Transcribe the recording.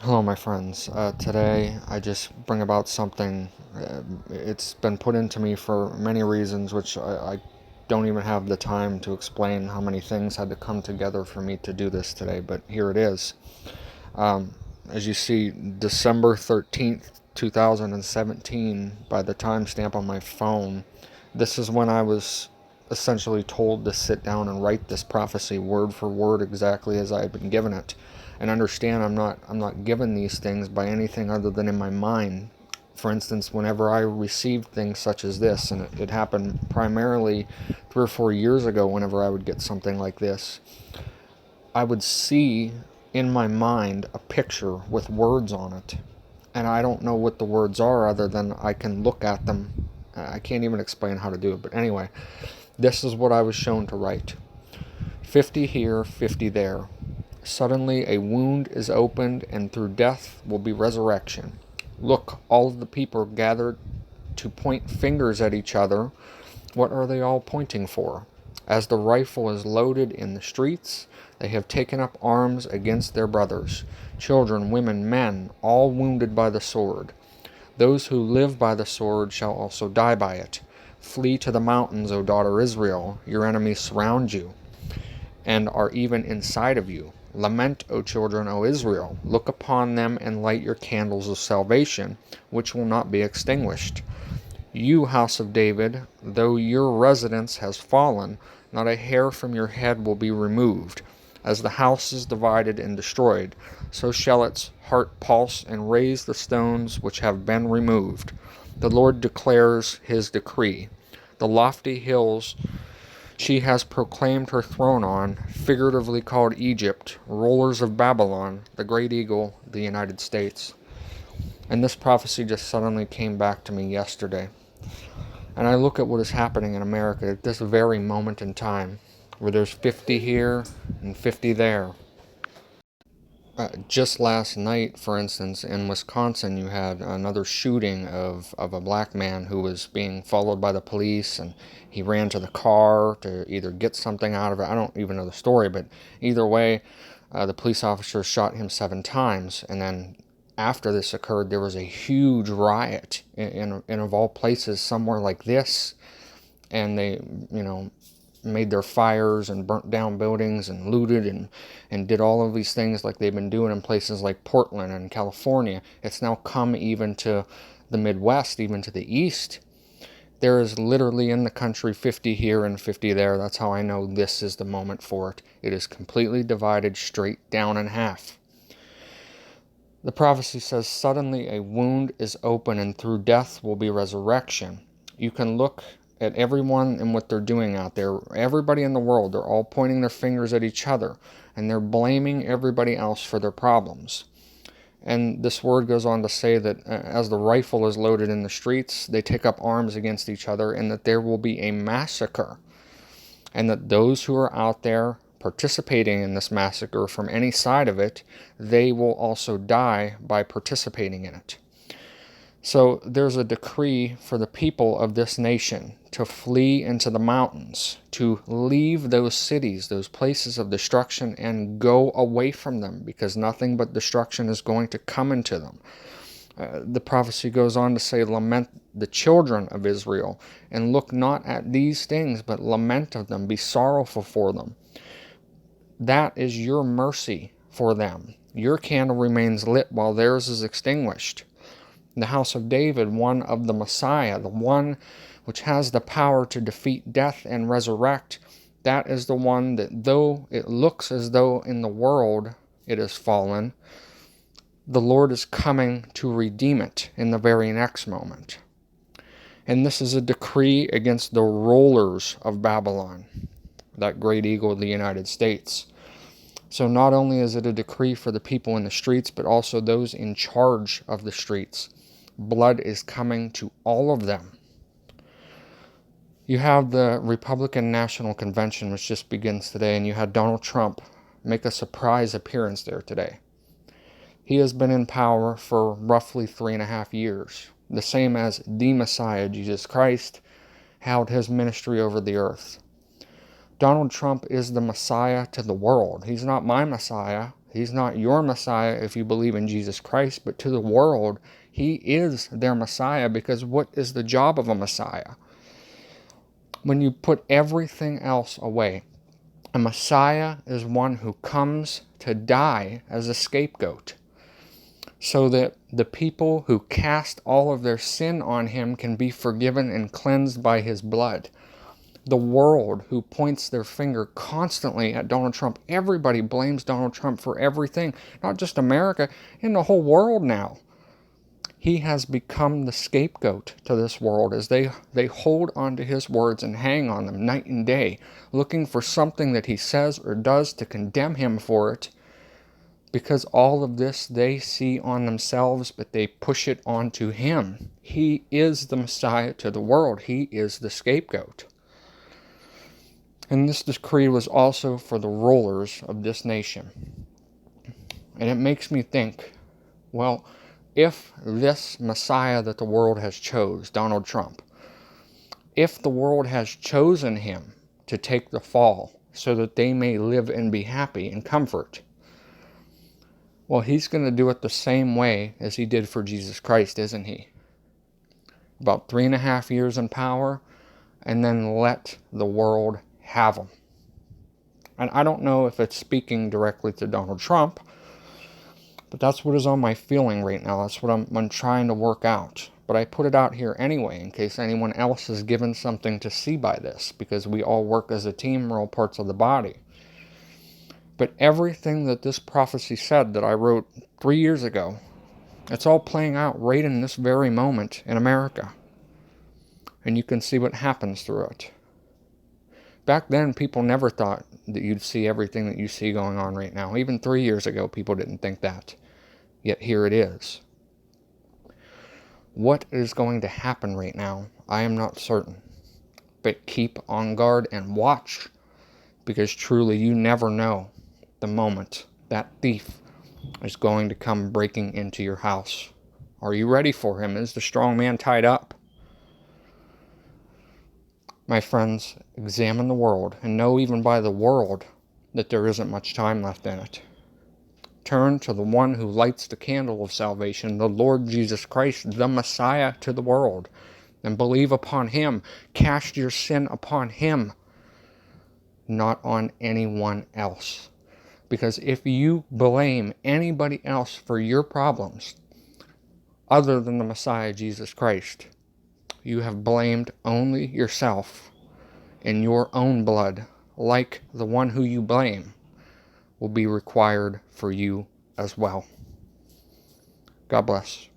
Hello, my friends. Today, I just bring about something. It's been put into me for many reasons, which I don't even have the time to explain how many things had to come together for me to do this today, but here it is. Um, as you see, December 13th, 2017, by the timestamp on my phone, this is when I was essentially told to sit down and write this prophecy word for word exactly as I had been given it. And understand, I'm not given these things by anything other than in my mind. For instance, whenever I received things such as this, and it happened primarily 3 or 4 years ago, whenever I would get something like this, I would see in my mind a picture with words on it. And I don't know what the words are other than I can look at them. I can't even explain how to do it. But anyway, this is what I was shown to write: 50 here, 50 there. Suddenly a wound is opened, and through death will be resurrection. Look, all of the people gathered to point fingers at each other. What are they all pointing for? As the rifle is loaded in the streets, they have taken up arms against their brothers, children, women, men, all wounded by the sword. Those who live by the sword shall also die by it. Flee to the mountains, O daughter Israel. Your enemies surround you and are even inside of you. Lament, O children, O Israel. Look upon them and light your candles of salvation, which will not be extinguished. You, house of David, though your residence has fallen, not a hair from your head will be removed. As the house is divided and destroyed, so shall its heart pulse and raise the stones which have been removed. The Lord declares his decree. The lofty hills she has proclaimed her throne on, figuratively called Egypt, rulers of Babylon, the great eagle, the United States. And this prophecy just suddenly came back to me yesterday. And I look at what is happening in America at this very moment in time, where there's 50 here and 50 there. Just last night, for instance, in Wisconsin, you had another shooting of a black man who was being followed by the police, and he ran to the car to either get something out of it. I don't even know the story, but either way, the police officer shot him 7 times, and then after this occurred, there was a huge riot in of all places, somewhere like this, and they, made their fires and burnt down buildings and looted and did all of these things like they've been doing in places like Portland and California. It's now come even to the Midwest, even to the East. There is literally in the country 50 here and 50 there. That's how I know this is the moment for it. It is completely divided straight down in half. The prophecy says, suddenly a wound is open, and through death will be resurrection. You can look at everyone and what they're doing out there. Everybody in the world, they're all pointing their fingers at each other, and they're blaming everybody else for their problems. And this word goes on to say that as the rifle is loaded in the streets, they take up arms against each other, and that there will be a massacre. And that those who are out there participating in this massacre from any side of it, they will also die by participating in it. So there's a decree for the people of this nation to flee into the mountains, to leave those cities, those places of destruction, and go away from them, because nothing but destruction is going to come into them. The prophecy goes on to say, lament the children of Israel, and look not at these things, but lament of them, be sorrowful for them. That is your mercy for them. Your candle remains lit while theirs is extinguished. The house of David, one of the Messiah, the one which has the power to defeat death and resurrect, that is the one that, though it looks as though in the world it has fallen, the Lord is coming to redeem it in the very next moment. And this is a decree against the rulers of Babylon, that great eagle of the United States. So not only is it a decree for the people in the streets, but also those in charge of the streets. Blood is coming to all of them. You have the Republican National Convention, which just begins today, and you had Donald Trump make a surprise appearance there today. He has been in power for roughly 3.5 years, the same as the Messiah, Jesus Christ, held his ministry over the earth. Donald Trump is the Messiah to the world. He's not my Messiah. He's not your Messiah if you believe in Jesus Christ, but to the world, he is their Messiah, because what is the job of a Messiah? When you put everything else away, a Messiah is one who comes to die as a scapegoat, so that the people who cast all of their sin on him can be forgiven and cleansed by his blood. The world, who points their finger constantly at Donald Trump, everybody blames Donald Trump for everything, not just America, in the whole world now. He has become the scapegoat to this world as they hold on to his words and hang on them night and day, looking for something that he says or does to condemn him for it, because all of this they see on themselves, but they push it onto him. He is the Messiah to the world. He is the scapegoat. And this decree was also for the rulers of this nation. And it makes me think, well, if this Messiah that the world has chose, Donald Trump, if the world has chosen him to take the fall so that they may live and be happy in comfort, well, he's going to do it the same way as he did for Jesus Christ, isn't he? About 3.5 years in power, and then let the world have him. And I don't know if it's speaking directly to Donald Trump, but that's what is on my feeling right now. That's what I'm trying to work out. But I put it out here anyway, in case anyone else is given something to see by this, because we all work as a team, we're all parts of the body. But everything that this prophecy said that I wrote 3 years ago, it's all playing out right in this very moment in America. And you can see what happens through it. Back then, people never thought that you'd see everything that you see going on right now. Even 3 years ago, people didn't think that. Yet here it is. What is going to happen right now, I am not certain. But keep on guard and watch, because truly you never know the moment that thief is going to come breaking into your house. Are you ready for him? Is the strong man tied up? My friends, examine the world and know even by the world that there isn't much time left in it. Turn to the one who lights the candle of salvation, the Lord Jesus Christ, the Messiah to the world, and believe upon him. Cast your sin upon him, not on anyone else. Because if you blame anybody else for your problems, other than the Messiah Jesus Christ, you have blamed only yourself, and your own blood, like the one who you blame, will be required for you as well. God bless.